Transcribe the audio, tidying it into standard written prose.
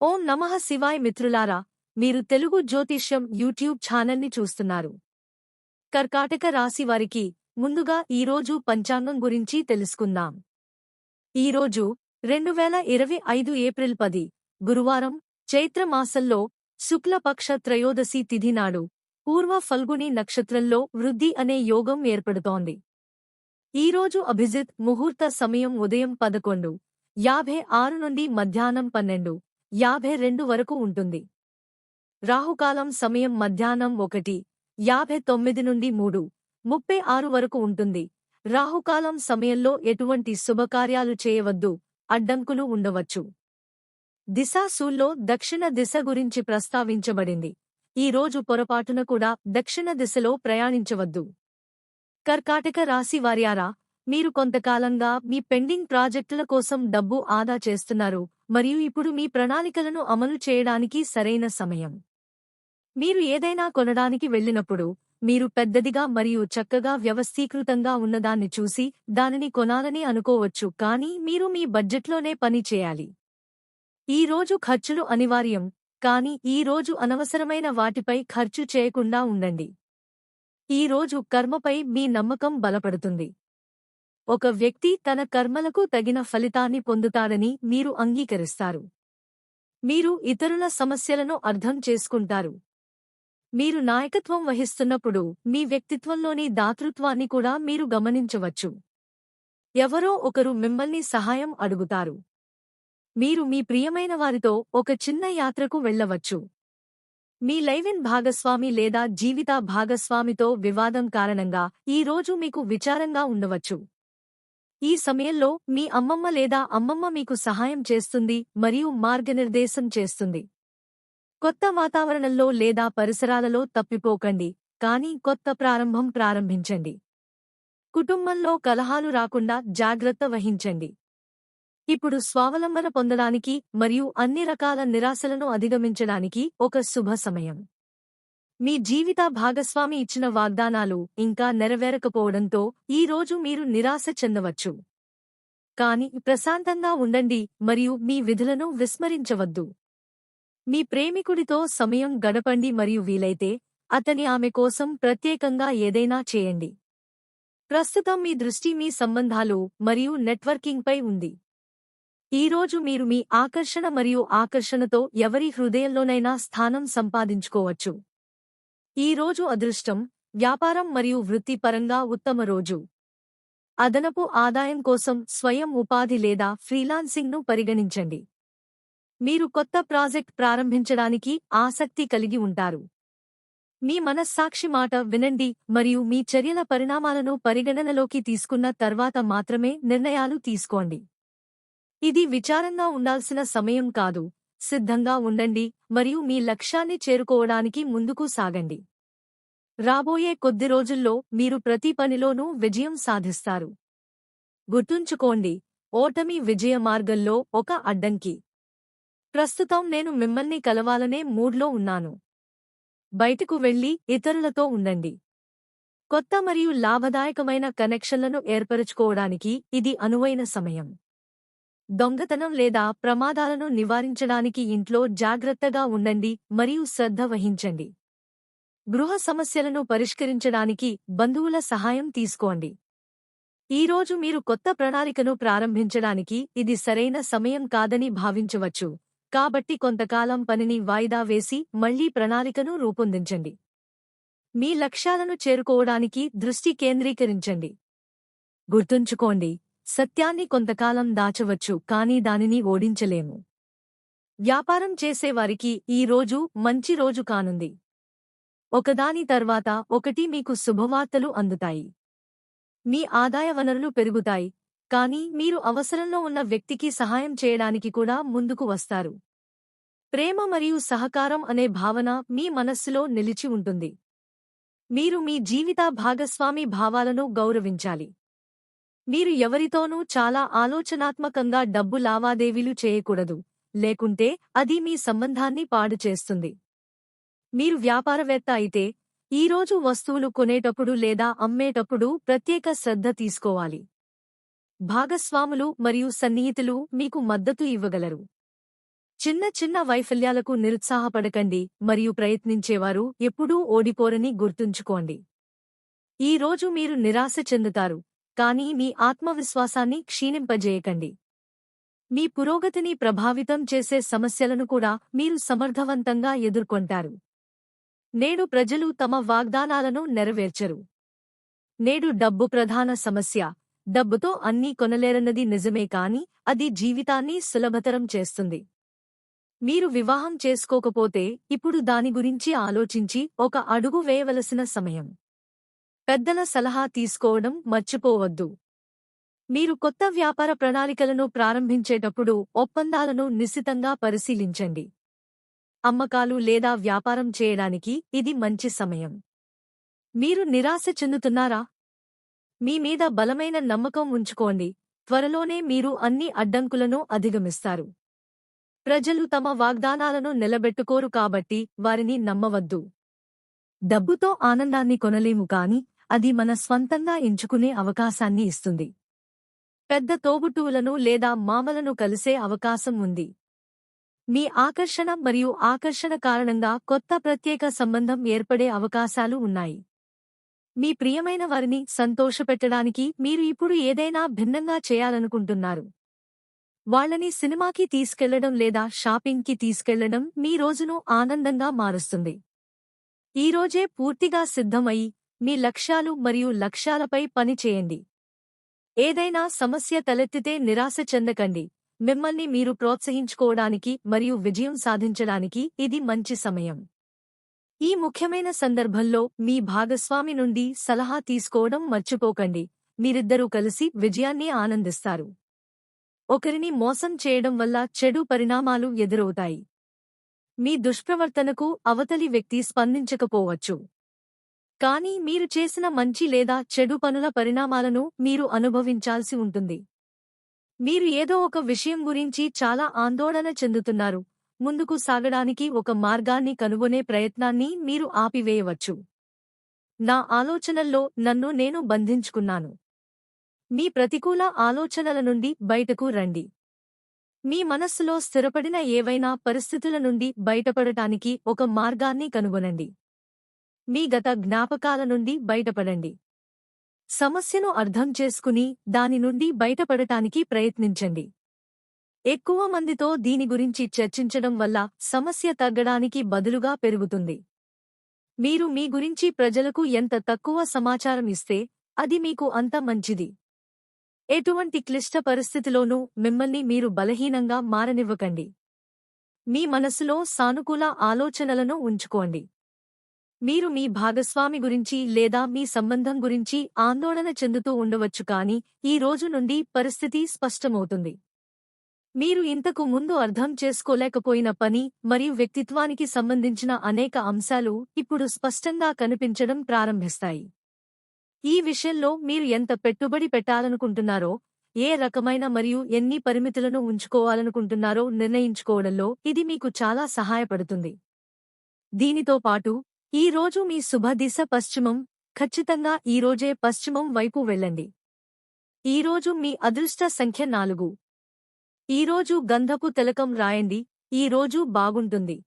ఓం నమః శివాయ మిత్రులారా, మీరు తెలుగు జ్యోతిష్యం యూట్యూబ్ ఛానల్ని చూస్తున్నారు. కర్కాటక రాశి వారికి ముందుగా ఈరోజు పంచాంగం గురించి తెలుసుకుందాం. ఈరోజు 2025 ఏప్రిల్ 10 గురువారం, చైత్ర మాసంలో శుక్లపక్ష త్రయోదశి తిథి నాడు పూర్వ ఫల్గుని నక్షత్రంలో వృద్ధి అనే యోగం ఏర్పడుతోంది. ఈరోజు అభిజిత్ ముహూర్త సమయం ఉదయం 11:56 నుండి మధ్యాహ్నం 12:52 వరకు ఉంటుంది. రాహుకాలం సమయం మధ్యాహ్నం 1:59 నుండి 3:36 వరకు ఉంటుంది. రాహుకాలం సమయంలో ఎటువంటి శుభకార్యాలు చేయవద్దు, అడ్డంకులు ఉండవచ్చు. దిశాశూల్లో దక్షిణ దిశ గురించి ప్రస్తావించబడింది. ఈ రోజు పొరపాటున కూడా దక్షిణ దిశలో ప్రయాణించవద్దు. కర్కాటక రాశి వార్యారా, మీరు కొంతకాలంగా మీ పెండింగ్ ప్రాజెక్టుల కోసం డబ్బు ఆదా చేస్తున్నారు మరియు ఇప్పుడు మీ ప్రణాళికలను అమలు చేయడానికి సరైన సమయం. మీరు ఏదైనా కొనడానికి వెళ్ళినప్పుడు మీరు పెద్దదిగా మరియు చక్కగా వ్యవస్థీకృతంగా ఉన్నదాన్ని చూసి దానిని కొనాలని అనుకోవచ్చు, కానీ మీరు మీ బడ్జెట్లోనే పని చేయాలి. ఈ రోజు ఖర్చులు అనివార్యం, కానీ ఈ రోజు అనవసరమైన వాటిపై ఖర్చు చేయకుండా ఉండండి. ఈ రోజు కర్మపై మీ నమ్మకం బలపడుతుంది. ఒక వ్యక్తి తన కర్మలకు తగిన ఫలితాన్ని పొందుతాడని మీరు అంగీకరిస్తారు. మీరు ఇతరుల సమస్యలను అర్థం చేసుకుంటారు. మీరు నాయకత్వం వహిస్తున్నప్పుడు మీ వ్యక్తిత్వంలోని దాతృత్వాన్ని కూడా మీరు గమనించవచ్చు. ఎవరో ఒకరు మిమ్మల్ని సహాయం అడుగుతారు. మీరు మీ ప్రియమైన వారితో ఒక చిన్న యాత్రకు వెళ్ళవచ్చు. మీ లైవ్-ఇన్ భాగస్వామి లేదా జీవిత భాగస్వామితో వివాదం కారణంగా ఈ రోజు మీకు విచారంగా ఉండవచ్చు. ఈ సమయంలో మీ అమ్మమ్మ లేదా అమ్మమ్మ మీకు సహాయం చేస్తుంది మరియు మార్గనిర్దేశం చేస్తుంది. కొత్త వాతావరణంలో లేదా పరిసరాలలో తప్పిపోకండి, కానీ కొత్త ప్రారంభం ప్రారంభించండి. కుటుంబంలో కలహాలు రాకుండా జాగ్రత్త వహించండి. ఇప్పుడు స్వావలంబన పొందడానికి మరియు అన్ని రకాల నిరాశలను అధిగమించడానికి ఒక శుభ సమయం. మీ జీవిత భాగస్వామి ఇచ్చిన వాగ్దానాలు ఇంకా నెరవేరకపోవడంతో ఈ రోజు మీరు నిరాశ చెందవచ్చు. కానీ ప్రశాంతంగా ఉండండి మరియు మీ విధులను విస్మరించవద్దు. మీ ప్రేమికుడితో సమయం గడపండి మరియు వీలైతే ఆమె కోసం ప్రత్యేకంగా ఏదైనా చేయండి. ప్రస్తుతం మీ దృష్టి మీ సంబంధాలు మరియు నెట్వర్కింగ్పై ఉంది. ఈ రోజు మీరు మీ ఆకర్షణ మరియు ఆకర్షణతో ఎవరి హృదయంలోనైనా స్థానం సంపాదించుకోవచ్చు. ఈ రోజు అదృష్టం, వ్యాపారం మరియు వృత్తిపరంగా ఉత్తమ రోజు. అదనపు ఆదాయం కోసం స్వయం ఉపాధి లేదా ఫ్రీలాన్సింగ్ను పరిగణించండి. మీరు కొత్త ప్రాజెక్ట్ ప్రారంభించడానికి ఆసక్తి కలిగి ఉంటారు. మీ మనస్సాక్షి మాట వినండి మరియు మీ చర్యల పరిణామాలను పరిగణనలోకి తీసుకున్న తర్వాత మాత్రమే నిర్ణయాలు తీసుకోండి. ఇది విచారంగా ఉండాల్సిన సమయం కాదు. సిద్ధంగా ఉండండి మరియు మీ లక్ష్యాన్ని చేరుకోవడానికి ముందుకు సాగండి. రాబోయే కొద్ది రోజుల్లో మీరు ప్రతి పనిలోనూ విజయం సాధిస్తారు. గుర్తుంచుకోండి, ఓటమి విజయ మార్గంలో ఒక అడ్డంకి. ప్రస్తుతం నేను మిమ్మల్ని కలవాలనే మూడ్లో ఉన్నాను. బయటకు వెళ్లి ఇతరులతో ఉండండి. కొత్త మరియు లాభదాయకమైన కనెక్షన్లను ఏర్పరచుకోవడానికి ఇది అనువైన సమయం. దొంగతనం లేదా ప్రమాదాలను నివారించడానికి ఇంట్లో జాగ్రత్తగా ఉండండి మరియు శ్రద్ధ వహించండి. గృహ సమస్యలను పరిష్కరించడానికి బంధువుల సహాయం తీసుకోండి. ఈ రోజు మీరు కొత్త ప్రణాళికను ప్రారంభించడానికి ఇది సరైన సమయం కాదని భావించవచ్చు, కాబట్టి కొంతకాలం పనిని వాయిదా వేసి మళ్లీ ప్రణాళికను రూపొందించండి. మీ లక్ష్యాలను చేరుకోవడానికి దృష్టి కేంద్రీకరించండి. గుర్తుంచుకోండి, సత్యాన్ని కొంతకాలం దాచవచ్చు కానీ దానిని ఓడించలేము. వ్యాపారం చేసేవారికి ఈ రోజు మంచి రోజు కానుంది. ఒకదాని తర్వాత ఒకటి మీకు శుభవార్తలు అందుతాయి. మీ ఆదాయ వనరులు పెరుగుతాయి, కానీ మీరు అవసరంలో ఉన్న వ్యక్తికి సహాయం చేయడానికి కూడా ముందుకు వస్తారు. ప్రేమ మరియు సహకారం అనే భావన మీ మనస్సులో నిలిచి ఉంటుంది. మీరు మీ జీవిత భాగస్వామి భావాలను గౌరవించాలి. మీరు ఎవరితోనూ చాలా ఆలోచనాత్మకంగా డబ్బు లావాదేవీలు చేయకూడదు, లేకుంటే అది మీ సంబంధాన్ని పాడు చేస్తుంది. మీరు వ్యాపారవేత్త అయితే ఈ రోజు వస్తువులు కొనేటప్పుడు లేదా అమ్మేటప్పుడు ప్రత్యేక శ్రద్ధ తీసుకోవాలి. భాగస్వాములు మరియు సన్నిహితులు మీకు మద్దతు ఇవ్వగలరు. చిన్న చిన్న వైఫల్యాలకు నిరుత్సాహపడకండి మరియు ప్రయత్నించేవారు ఎప్పుడూ ఓడిపోరని గుర్తుంచుకోండి. ఈ రోజు మీరు నిరాశ చెందుతారు, కానీ మీ ఆత్మవిశ్వాసాన్ని క్షీణింపజేయకండి. మీ పురోగతిని ప్రభావితం చేసే సమస్యలను కూడా మీరు సమర్థవంతంగా ఎదుర్కొంటారు. నేడు ప్రజలు తమ వాగ్దానాలను నెరవేర్చరు. నేడు డబ్బు ప్రధాన సమస్య. డబ్బుతో అన్నీ కొనలేరన్నది నిజమే, కాని అది జీవితాన్ని సులభతరం చేస్తుంది. మీరు వివాహం చేసుకోకపోతే ఇప్పుడు దాని గురించి ఆలోచించి ఒక అడుగు వేయవలసిన సమయం. పెద్దల సలహా తీసుకోవడం మర్చిపోవద్దు. మీరు కొత్త వ్యాపార ప్రణాళికలను ప్రారంభించేటప్పుడు ఒప్పందాలను నిశితంగా పరిశీలించండి. అమ్మకాలు లేదా వ్యాపారం చేయడానికి ఇది మంచి సమయం. మీరు నిరాశ చెందుతున్నారా? మీ మీద బలమైన నమ్మకం ఉంచుకోండి. త్వరలోనే మీరు అన్ని అడ్డంకులను అధిగమిస్తారు. ప్రజలు తమ వాగ్దానాలను నిలబెట్టుకోరు కాబట్టి వారిని నమ్మవద్దు. డబ్బుతో ఆనందాన్ని కొనలేము, కాని అది మన స్వంతంగా ఎంచుకునే అవకాశాన్ని ఇస్తుంది. పెద్ద తోబుట్టువులను లేదా మామలను కలిసే అవకాశం ఉంది. మీ ఆకర్షణ మరియు ఆకర్షణ కారణంగా కొత్త ప్రత్యేక సంబంధం ఏర్పడే అవకాశాలు ఉన్నాయి. మీ ప్రియమైన వారిని సంతోషపెట్టడానికి మీరు ఇప్పుడు ఏదైనా భిన్నంగా చేయాలనుకుంటున్నారు. వాళ్ళని సినిమాకి తీసుకెళ్లడం లేదా షాపింగ్కి తీసుకెళ్లడం మీ రోజును ఆనందంగా మారుస్తుంది. ఈరోజే పూర్తిగా సిద్ధమై మీ లక్ష్యాలు మరియు లక్ష్యాలపై పని చేయండి. ఏదైనా సమస్య తలెత్తితే నిరాశ చెందకండి. మిమ్మల్ని మీరు ప్రోత్సహించుకోవడానికి మరియు విజయం సాధించడానికి ఇది మంచి సమయం. ఈ ముఖ్యమైన సందర్భంలో మీ భాగస్వామి నుండి సలహా తీసుకోవడం మర్చిపోకండి. మీరిద్దరూ కలిసి విజయాన్ని ఆనందిస్తారు. ఒకరిని మోసం చేయడం వల్ల చెడు పరిణామాలు ఎదురవుతాయి. మీ దుష్ప్రవర్తనకు అవతలి వ్యక్తి స్పందించకపోవచ్చు, కానీ మీరు చేసిన మంచి లేదా చెడు పనుల పరిణామాలను మీరు అనుభవించాల్సి ఉంటుంది. మీరు ఏదో ఒక విషయం గురించి చాలా ఆందోళన చెందుతున్నారు. ముందుకు సాగడానికి ఒక మార్గాన్ని కనుగొనే ప్రయత్నాన్ని మీరు ఆపివేయవచ్చు. నా ఆలోచనల్లో నన్ను నేను బంధించుకున్నాను. మీ ప్రతికూల ఆలోచనల నుండి బయటకు రండి. మీ మనస్సులో స్థిరపడిన ఏవైనా పరిస్థితుల నుండి బయటపడటానికి ఒక మార్గాన్ని కనుగొనండి. మీ గత జ్ఞాపకాల నుండి బయటపడండి. సమస్యను అర్థం చేసుకుని దాని నుండి బయటపడటానికి ప్రయత్నించండి. ఎక్కువ మందితో దీని గురించి చర్చించడం వల్ల సమస్య తగ్గడానికి బదులుగా పెరుగుతుంది. మీరు మీ గురించి ప్రజలకు ఎంత తక్కువ సమాచారం ఇస్తే అది మీకు అంత మంచిది. ఎటువంటి క్లిష్ట పరిస్థితిలోనూ మిమ్మల్ని మీరు బలహీనంగా మారనివ్వకండి. మీ మనసులో సానుకూల ఆలోచనలను ఉంచుకోండి. మీరు మీ భాగస్వామి గురించి లేదా మీ సంబంధం గురించి ఆందోళన చెందుతూ ఉండవచ్చు, కానీ ఈ రోజు నుండి పరిస్థితి స్పష్టమవుతుంది. మీరు ఇంతకు ముందు అర్థం చేసుకోలేకపోయిన పని మరియు వ్యక్తిత్వానికి సంబంధించిన అనేక అంశాలు ఇప్పుడు స్పష్టంగా కనిపించడం ప్రారంభిస్తాయి. ఈ విషయంలో మీరు ఎంత పెట్టుబడి పెట్టాలనుకుంటున్నారో, ఏ రకమైన మరియు ఎన్ని పరిమితులను ఉంచుకోవాలనుకుంటున్నారో నిర్ణయించుకోవడంలో ఇది మీకు చాలా సహాయపడుతుంది. దీనితో పాటు ఈ రోజు మీ శుభ దిశ పశ్చిమం. ఖచ్చితంగా ఈరోజే పశ్చిమం వైపు వెళ్ళండి. ఈరోజు మీ అదృష్ట సంఖ్య 4. ఈరోజు గంధపు తిలకం రాయండి. ఈ రోజు బాగుంటుంది.